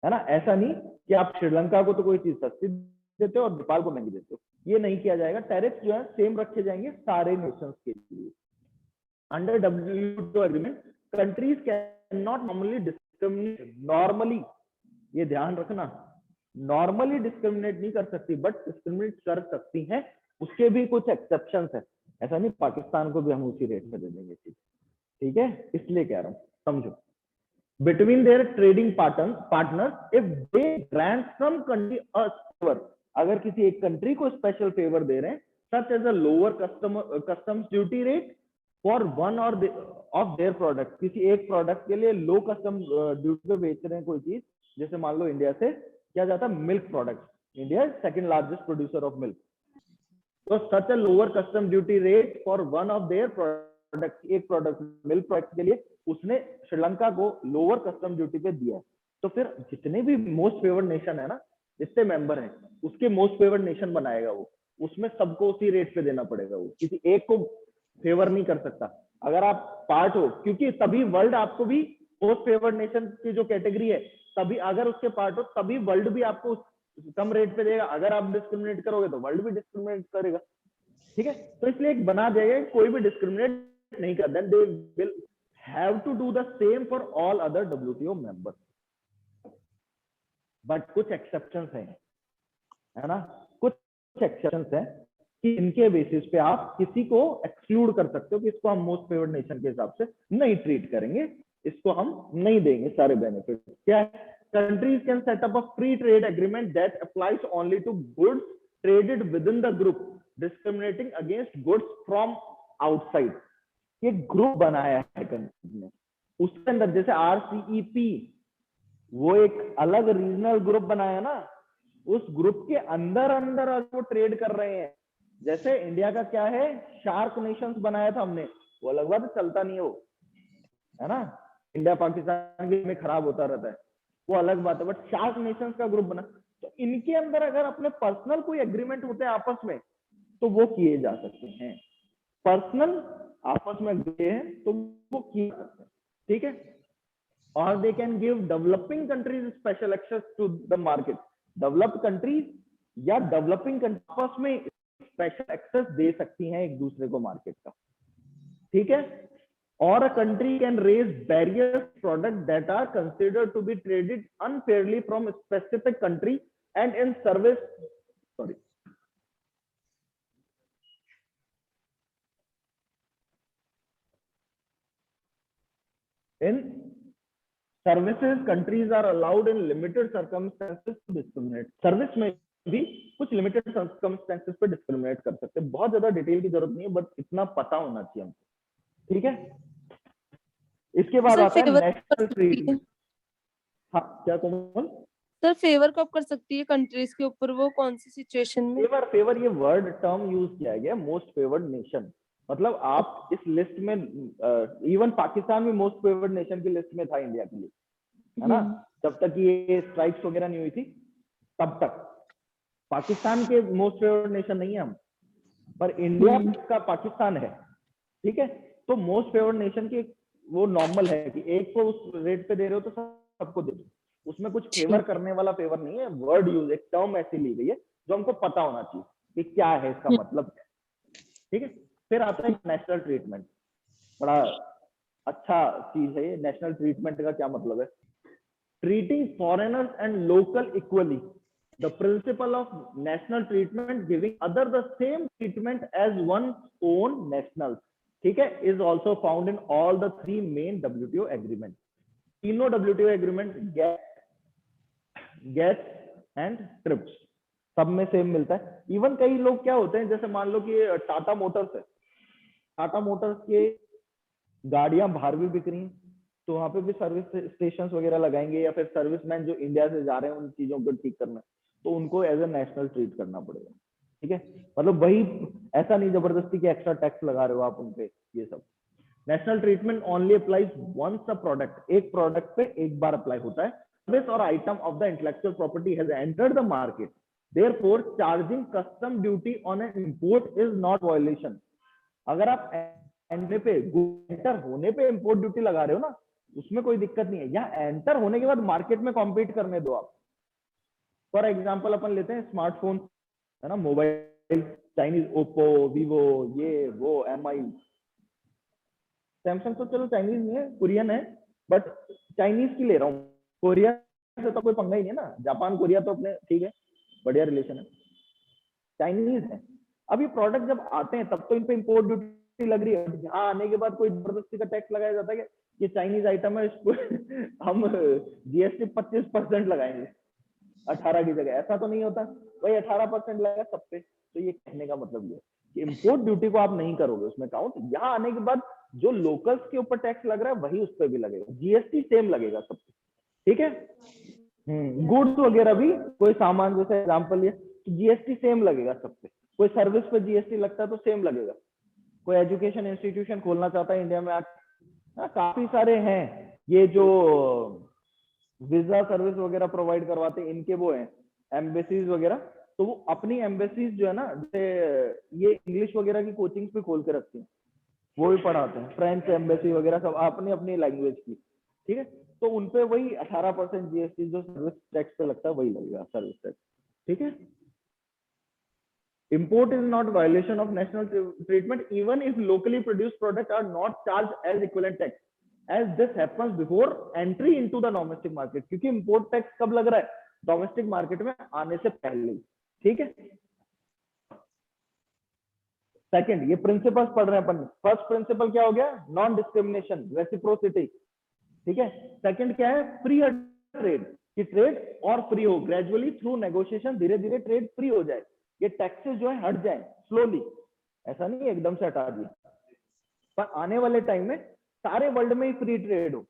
है ना। ऐसा नहीं कि आप श्रीलंका को तो कोई चीज सस्ती देते हो और नेपाल को महंगी देते हो, ये नहीं किया जाएगा। टैरिफ जो है सेम रखे जाएंगे सारे नेशंस के लिए। Under WTO agreement countries can not normally discriminate, normally, ये ध्यान रखना, नॉर्मली डिस्क्रिमिनेट नहीं कर सकती, बट डिस्क्रिमिनेट कर सकती हैं। उसके भी कुछ एक्सेप्शंस है, ऐसा नहीं पाकिस्तान को भी हम उसी रेट में दे देंगे चीज। ठीक है, इसलिए कह रहा हूं, समझो। Between their trading partners, if they grant some country a favor, अगर किसी एक कंट्री को स्पेशल फेवर दे रहे हैं, such as a lower customs duty rate for one or of their product, किसी एक प्रोडक्ट के लिए लो कस्टम ड्यूटी पे बेच रहे हैं कोई चीज, जैसे मान लो इंडिया से क्या जाता है milk product, India second largest producer of milk, तो सच a lower custom duty rate for one of their product, एक प्रोडक्ट मिल्क प्रोडक्ट के लिए उसने श्रीलंका को लोअर कस्टम ड्यूटी पे दिया, तो फिर जितने भी मोस्ट फेवर्ड नेशन है ना, जितने मेंबर हैं, उसके मोस्ट फेवर्ड नेशन बनाएगा वो, उसमें सबको उसी रेट पे देना पड़ेगा। वो किसी एक को फेवर नहीं कर सकता। अगर आप पार्ट हो, क्योंकि तभी वर्ल्ड आपको भी मोस्ट फेवर्ड नेशन की जो कैटेगरी है, तभी अगर उसके पार्ट हो तभी वर्ल्ड भी आपको कम रेट पे देगा। अगर आप डिस्क्रिमिनेट करोगे तो वर्ल्ड भी डिस्क्रिमिनेट करेगा। ठीक है, तो इसलिए एक बना दिया कोई भी डिस्क्रिमिनेट नहीं करता, they will have to do the same for all other WTO members. But कुछ एक्सेप्शंस हैं, है ना, कुछ एक्सेप्शंस हैं कि इनके बेसिस पे आप किसी को एक्सक्लूड कर सकते हो कि इसको हम मोस्ट फेवर्ड नेशन के हिसाब से नहीं ट्रीट करेंगे, इसको हम नहीं देंगे सारे बेनिफिट। क्या है, countries can set up a free trade agreement that applies only to goods traded with in the group discriminating against goods from outside. ये ग्रुप बनाया है कंट्री ने, उसके अंदर जैसे RCEP वो एक अलग रीजनल ग्रुप बनाया ना, उस ग्रुप के अंदर अंदर वो ट्रेड कर रहे हैं। जैसे इंडिया का क्या है, शार्क नेशंस बनाया था हमने, वो अलग बात चलता नहीं है वो, है ना, इंडिया पाकिस्तान के में खराब होता रहता है, वो अलग बात है, बट शार्क नेशंस का ग्रुप बना। तो इनके अंदर अगर अपने पर्सनल कोई एग्रीमेंट होते हैं आपस में तो वो किए जा सकते हैं, पर्सनल आपस में गए हैं तो वो किए जा सकते हैं। ठीक है, और they can give developing countries special access to the market. Developed countries या डेवलपिंग आपस में स्पेशल एक्सेस दे सकती हैं एक दूसरे को मार्केट का। ठीक है, और a country can raise barriers products that are considered to be traded unfairly from a specific country and in service in services countries are allowed in limited circumstances to discriminate। Service में भी कुछ limited circumstances पे discriminate कर सकते हैं। बहुत ज्यादा detail की जरूरत नहीं है, बट इतना पता होना चाहिए हमको। ठीक है, इसके बाद आता है नेशनल ट्रीटमेंट। हाँ क्या कोमल? सर फेवर कब कर सकती है कंट्रीज के ऊपर, वो कौन सी सिचुएशन में? फेवर ये वर्ड टर्म यूज किया गया, मोस्ट फेवर्ड नेशन, मतलब आप इस लिस्ट में इवन पाकिस्तान भी मोस्ट फेवर्ड नेशन की लिस्ट में था इंडिया के लिए, है ना, जब तक ये स्ट्राइक्स वगैरह नहीं हुई थी तब तक पाकिस्तान के मोस्ट फेवर्ड नेशन नहीं है हम, पर इंडिया का पाकिस्तान है। ठीक है, तो मोस्ट फेवर्ड नेशन की वो नॉर्मल है कि एक को उस रेट पे दे रहे हो तो सबको दे दो, उसमें कुछ फेवर करने वाला फेवर नहीं है। वर्ड यूज, एक टर्म ऐसी ली गई है जो हमको पता होना चाहिए कि क्या है इसका मतलब। ठीक है, फिर आता है नेशनल ट्रीटमेंट, बड़ा अच्छा चीज है ये। नेशनल ट्रीटमेंट का क्या मतलब है? Treating foreigners and local equally, the principle of national treatment giving other the same treatment as one's own nationals, ठीक है, is also found in all the three main WTO agreement। तीनों WTO agreement GATT and TRIPS सब में same मिलता है। Even कई लोग क्या होते हैं, जैसे मान लो कि टाटा मोटर्स है, टाटा मोटर्स के गाड़ियां बाहर भी बिक रही हैं, तो वहां पे भी सर्विस स्टेशन वगैरह लगाएंगे, या फिर सर्विसमैन जो इंडिया से जा रहे हैं उन चीजों को ठीक करना, तो उनको एज ए नेशनल ट्रीट करना पड़ेगा। ठीक है, मतलब वही, ऐसा नहीं जबरदस्ती के एक्स्ट्रा टैक्स लगा रहे हो आप उनपे, ये सब। National treatment only applies once a product, एक प्रोडक्ट पे एक बार अप्लाई होता है। सर्विस और item of the intellectual property has entered the market, therefore charging custom duty on an import is not violation. अगर आप एंटर होने पे इंपोर्ट ड्यूटी लगा रहे हो ना, उसमें कोई दिक्कत नहीं है। यहाँ एंटर होने के बाद मार्केट में कॉम्पीट करने दो आप। फॉर एग्जाम्पल अपन लेते हैं स्मार्टफोन, है ना, मोबाइल, चाइनीज ओप्पो, वीवो, ये वो, MI, सैमसंग तो चलो चाइनीज नहीं है, कोरियन है, बट चाइनीज की ले रहा हूँ, कोरिया से तो कोई पंगा ही नहीं है ना। जापान कोरिया तो अपने ठीक है, बढ़िया रिलेशन है, चाइनीज है। अब ये प्रोडक्ट जब आते हैं तब तो इन पे इंपोर्ट ड्यूटी लग रही है, यहाँ आने के बाद कोई जबरदस्ती का टैक्स लगाया जाता है कि ये चाइनीज आइटम है, इसको हम GST 25% लगाएंगे 18 की जगह, ऐसा तो नहीं होता, वही 18% लगा सब पे। तो ये कहने का मतलब ये कि इंपोर्ट ड्यूटी को आप नहीं करोगे उसमें काउंट, यहाँ आने के बाद जो लोकल्स के ऊपर टैक्स लग रहा है वही उस पर भी लगेगा, GST सेम लगेगा सब पे। ठीक है, गुड्स वगैरह भी, कोई सामान जैसे एग्जाम्पल ये, GST सेम लगेगा सब पे। कोई सर्विस पे GST लगता है तो सेम लगेगा। कोई एजुकेशन इंस्टीट्यूशन खोलना चाहता है इंडिया में आज, काफी सारे हैं ये जो वीजा सर्विस वगैरह प्रोवाइड करवाते हैं, इनके वो हैं एम्बेसीज वगैरह, तो वो अपनी एम्बेसीज जो है ना, जैसे ये इंग्लिश वगैरह की कोचिंग्स भी खोल के रखती हैं, वो भी पढ़ाते हैं, फ्रेंच एम्बेसी वगैरह सब अपनी अपनी लैंग्वेज की, ठीक है। तो उनपे वही 18% जीएसटी जो सर्विस टैक्स पे लगता है वही लगेगा, सर्विस टैक्स, ठीक है। Import is not violation of national treatment even if locally produced products are not charged as equivalent tax, as this happens before entry into the domestic market, क्योंकि import tax कब लग रहा है, domestic market में आने से पहले, ठीक है। सेकंड, ये प्रिंसिपल्स पढ़ रहे हैं अपन। फर्स्ट प्रिंसिपल क्या हो गया, नॉन डिस्क्रिमिनेशन, रेसिप्रोसिटी, ठीक है। सेकंड क्या है, फ्री ट्रेड, कि ट्रेड और फ्री हो, ग्रेजुअली थ्रू नेगोशिएशन धीरे धीरे ट्रेड फ्री हो जाए, ये टैक्सेस जो है हट जाए स्लोली, ऐसा नहीं एकदम से हटा दिया, पर आने वाले टाइम में सारे वर्ल्ड में ही फ्री ट्रेड हो।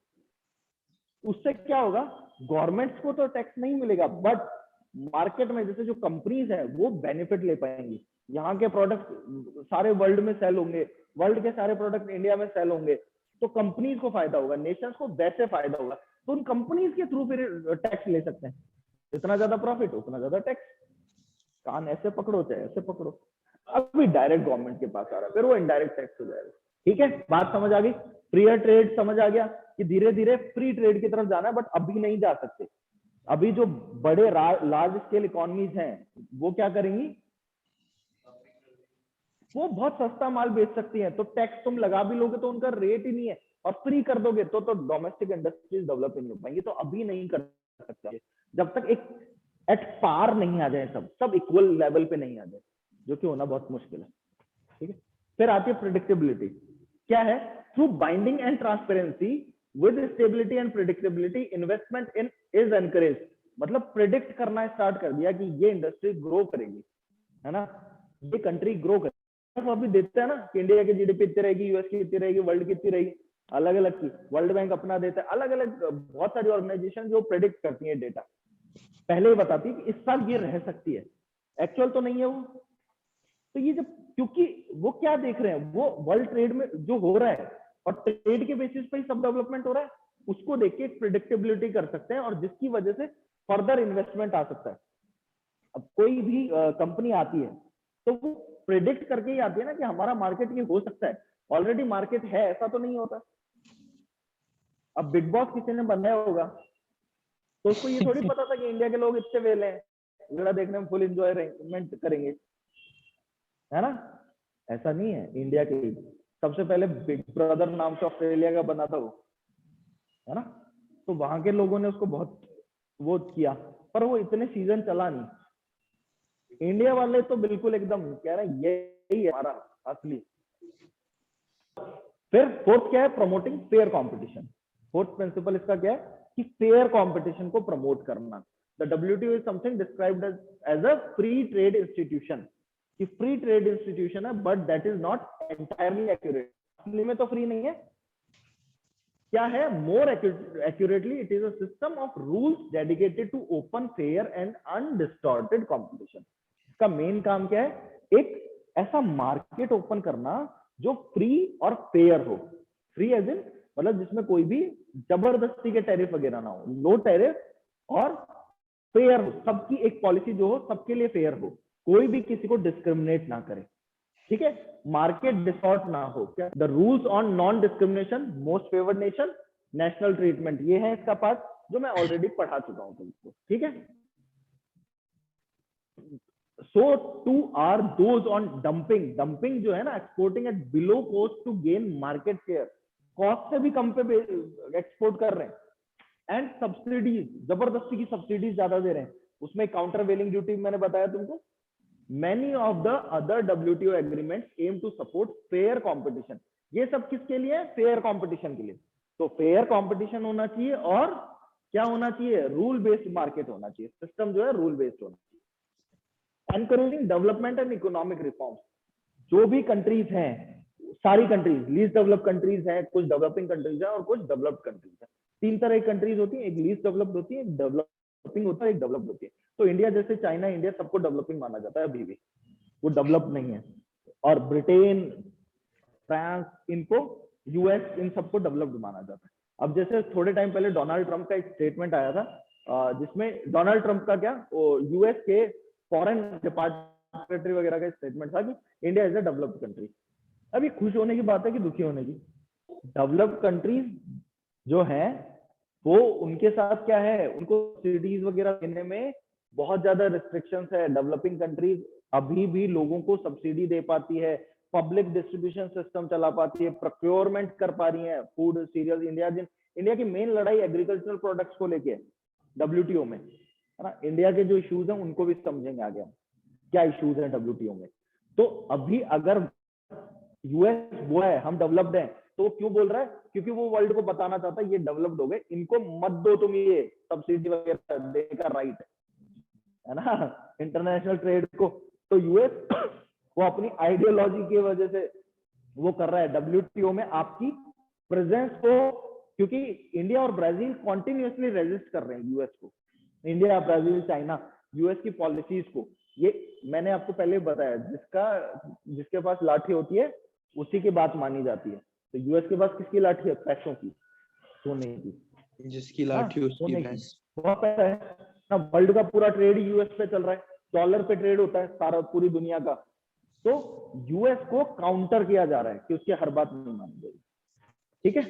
उससे क्या होगा, गवर्नमेंट्स को तो टैक्स नहीं मिलेगा, बट मार्केट में जैसे जो कंपनीज है वो बेनिफिट ले पाएंगी, यहाँ के प्रोडक्ट सारे वर्ल्ड में सेल होंगे, वर्ल्ड के सारे प्रोडक्ट इंडिया में सेल होंगे, तो कंपनीज को फायदा होगा, नेशंस को वैसे फायदा होगा, तो उन कंपनीज के थ्रू फिर टैक्स ले सकते हैं, जितना ज्यादा प्रॉफिट उतना ज्यादा टैक्स। कान ऐसे पकड़ो चाहे ऐसे पकड़ो, अभी डायरेक्ट गवर्नमेंट के पास आ रहा है, फिर वो इनडायरेक्ट टैक्स हो जाएगा, ठीक है। बात समझ आ गई, फ्री ट्रेड समझ आ गया कि धीरे धीरे फ्री ट्रेड की तरफ जाना है, बट अभी नहीं जा सकते। अभी जो बड़े लार्ज स्केल इकोनॉमीज हैं वो क्या करेंगी, वो बहुत सस्ता माल बेच सकती हैं, तो टैक्स तुम लगा भी लोगे तो उनका रेट ही नहीं है, और फ्री कर दोगे तो डोमेस्टिक इंडस्ट्रीज डेवलप ही नहीं हो पाएंगी, तो अभी नहीं कर सकते जब तक एक एट पार नहीं आ जाए, सब इक्वल लेवल पे नहीं आ जाए, जो कि होना बहुत मुश्किल है, ठीक है। फिर आती है प्रिडिक्टेबिलिटी, क्या है, through binding and transparency with stability and predictability investment in is encourage, मतलब प्रिडिक्ट करना स्टार्ट कर दिया कि ये इंडस्ट्री ग्रो करेगी, है ना, ये कंट्री ग्रो करेगी। तो अभी देखते हैं ना कि इंडिया की जीडीपी इतनी रहेगी, यूएस की इतनी रहेगी, वर्ल्ड की इतनी रहेगी, अलग अलग की, वर्ल्ड बैंक अपना देता है, अलग अलग बहुत सारी ऑर्गेनाइजेशन जो प्रेडिक्ट करती है डेटा, पहले ही बताती है कि इस साल ये रह सकती है, एक्चुअल तो नहीं है वो। तो ये जब, क्योंकि वो क्या देख रहे हैं, वो वर्ल्ड ट्रेड में जो हो रहा है और ट्रेड के बेसिस पे ही सब डेवलपमेंट हो रहा है, उसको देख के एक प्रिडिक्टेबिलिटी कर सकते हैं, और जिसकी वजह से फर्दर इन्वेस्टमेंट आ सकता है। अब कोई भी कंपनी आती है तो वो प्रिडिक्ट करके ही आती है ना कि हमारा मार्केट ये हो सकता है, ऑलरेडी मार्केट है, ऐसा तो नहीं होता। अब बिग बॉस किसी ने बनाया होगा तो उसको ये थोड़ी पता था कि इंडिया के लोग इतने वेले हैं, झगड़ा देखने में फुल एंजॉयमेंट करेंगे, है ना, ऐसा नहीं है। इंडिया के सबसे पहले बिग ब्रदर नाम से ऑस्ट्रेलिया का बना था वो, है ना, तो वहां के लोगों ने उसको बहुत वो किया, पर वो इतने सीजन चला नहीं। इंडिया वाले तो बिल्कुल एकदम कह रहे हैं यही है हमारा असली। फिर फोर्थ क्या है, promoting fair competition. Fourth principle इसका क्या है कि फेयर कंपटीशन को प्रमोट करना। The WTO is something described as a free trade institution, कि फ्री ट्रेड इंस्टीट्यूशन है, but that is not entirely accurate, असली में तो फ्री नहीं है। क्या है, more accurately it is a system of rules dedicated to open, fair and undistorted competition. इसका मेन काम क्या है, एक ऐसा मार्केट ओपन करना जो फ्री और फेयर हो। फ्री एज इन मतलब जिसमें कोई भी जबरदस्ती के टैरिफ वगैरह ना हो, लो टैरिफ, और फेयर हो, सबकी एक पॉलिसी जो हो सबके लिए फेयर हो, कोई भी किसी को डिस्क्रिमिनेट ना करे, ठीक है, मार्केट डिस्टॉर्ट ना हो। क्या, the rules on non discrimination, most favoured nation, national treatment, ये है इसका पार्ट जो मैं ऑलरेडी पढ़ा चुका हूं तुमको, ठीक है। So too are those on dumping, dumping जो है ना, exporting at below cost to gain market share, cost से भी कम पे एक्सपोर्ट कर रहे हैं, एंड सब्सिडीज, जबरदस्ती की सब्सिडीज ज्यादा दे रहे हैं, उसमें काउंटर वेलिंग ड्यूटी मैंने बताया तुमको। Many of the other WTO agreements aim to support fair competition, ये सब किसके लिए, फेयर कंपटीशन के लिए। तो फेयर कंपटीशन होना चाहिए, और क्या होना चाहिए, रूल बेस्ड मार्केट होना चाहिए, सिस्टम जो है रूल बेस्ड होना चाहिए। Encouraging development and economic reforms, जो भी कंट्रीज हैं, सारी कंट्रीज, लीस्ट डेवलप कंट्रीज हैं, कुछ डेवलपिंग कंट्रीज हैं और कुछ डेवलप्ड कंट्रीज हैं। तीन तरह की कंट्रीज होती है, एक लीस्ट डेवलप्ड होती है, एक डेवलपिंग होता है, एक डेवलप्ड होती है। तो इंडिया जैसे, चाइना, इंडिया सबको डेवलपिंग माना जाता है, अभी भी वो डेवलप नहीं है, और ब्रिटेन, फ्रांस, इनको, यूएस, इन सबको डेवलप्ड माना जाता है। अब जैसे थोड़े टाइम पहले डोनाल्ड ट्रंप का एक स्टेटमेंट आया था, जिसमें डोनाल्ड ट्रंप का क्या, यूएस के फॉरेन डिपार्टमेंट सेक्रेटरी वगैरह का स्टेटमेंट था कि India is a developed country. अब ये खुश होने की बात है कि दुखी होने की? डेवलप्ड कंट्रीज जो हैं वो उनके साथ क्या है, उनको सब्सिडीज वगैरह देने में बहुत ज्यादा रिस्ट्रिक्शंस है। डेवलपिंग कंट्रीज अभी भी लोगों को सब्सिडी दे पाती है, पब्लिक डिस्ट्रीब्यूशन सिस्टम चला पाती है, प्रोक्योरमेंट कर पा रही है फूड सीरियल। इंडिया की मेन लड़ाई एग्रीकल्चरल प्रोडक्ट्स को लेके है डब्ल्यूटीओ में, है ना। इंडिया के जो इश्यूज हैं उनको भी समझेंगे आगे हम, क्या इश्यूज हैं डब्ल्यूटीओ में। तो अभी अगर यूएस वो है, हम डेवलप्ड हैं, तो वो क्यों बोल रहा है? क्योंकि वो वर्ल्ड को बताना चाहता है ये डेवलप्ड हो गए, इनको मत दो तुम ये सब्सिडी वगैरह देने का राइट, है ना, इंटरनेशनल ट्रेड को। तो यूएस वो अपनी आइडियोलॉजी की वजह से वो कर रहा है डब्ल्यूटीओ में आपकी प्रेजेंस को, क्योंकि इंडिया और ब्राजील कॉन्टिन्यूसली रेजिस्ट कर रहे हैं यूएस को। इंडिया, ब्राजील, चाइना यूएस की पॉलिसीज को, ये मैंने आपको पहले बताया, जिसके पास लाठी होती है उसी की बात मानी जाती है। तो यूएस के पास किसकी लाठी है? पैसों की, सोने की। जिसकी लाठी उसकी भैंस। बहुत पैसा है ना, वर्ल्ड का पूरा ट्रेड यूएस पे चल रहा है, डॉलर पे ट्रेड होता है सारा पूरी दुनिया का। तो यूएस को काउंटर किया जा रहा है कि उसकी हर बात नहीं मानी जाएगी, ठीक है।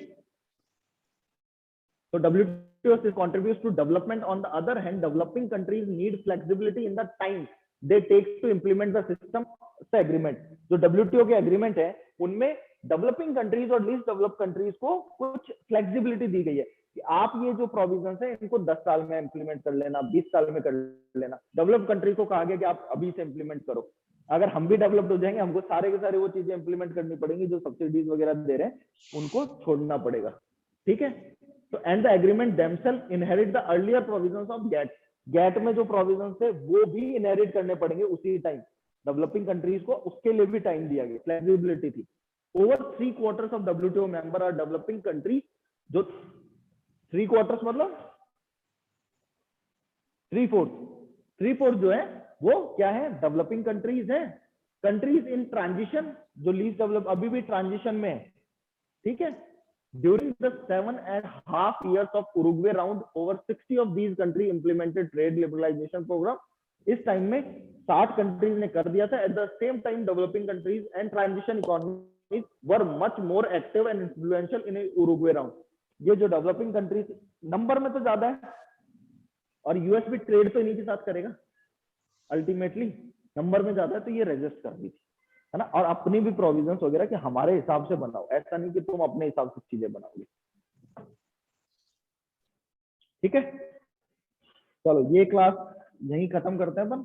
So WTO contributes to development. On the other hand, developing countries need flexibility in the time they take to implement the system agreement. जो WTO के एग्रीमेंट है उनमें डेवलपिंग कंट्रीज और लीस्ट डेवलप्ड कंट्रीज को कुछ फ्लेक्सिबिलिटी दी गई है कि आप ये जो प्रोविजंस है इनको 10 साल में इंप्लीमेंट कर लेना, 20 साल में कर लेना। डेवलप्ड कंट्रीज को कहा गया कि आप अभी से इंप्लीमेंट करो। अगर हम भी डेवलप्ड हो जाएंगे, हमको सारे के सारे वो चीजें इंप्लीमेंट करनी पड़ेंगी जो सब्सिडीज वगैरह दे रहे हैं, उनको छोड़ना पड़ेगा, ठीक है। तो and the agreement themselves inherit the earlier provisions of GATT. GATT में जो प्रोविजंस है वो भी इनहेरिट करने पड़ेंगे उसी टाइम डेवलपिंग कंट्रीज को, उसके लिए भी टाइम दिया गया, फ्लेक्सिबिलिटी थी। Over 3/4 of WTO member are developing countries. जो 3/4 मतलब 3/4 जो है वो क्या है? डेवलपिंग कंट्रीज है। कंट्रीज इन ट्रांजिशन, जो लीस्ट डेवलप अभी भी ट्रांजिशन में है, ठीक है। During the 7.5 years of Uruguay round, over 60 of these countries implemented trade liberalization program. इस टाइम में 60 कंट्रीज ने कर दिया था। At the same time, developing countries and transition economies were much more active and influential in Uruguay round. ये जो developing countries number में तो ज्यादा है, और यूएस भी ट्रेड तो इन्हीं के साथ करेगा अल्टीमेटली, नंबर में ज्यादा है, तो ये रेजिस्ट कर दी थी, है ना। और अपनी भी प्रोविजंस वगैरह कि हमारे हिसाब से बनाओ, ऐसा नहीं कि तुम अपने हिसाब से चीजें बनाओगे, ठीक है। चलो ये क्लास यहीं खत्म करते हैं अपन।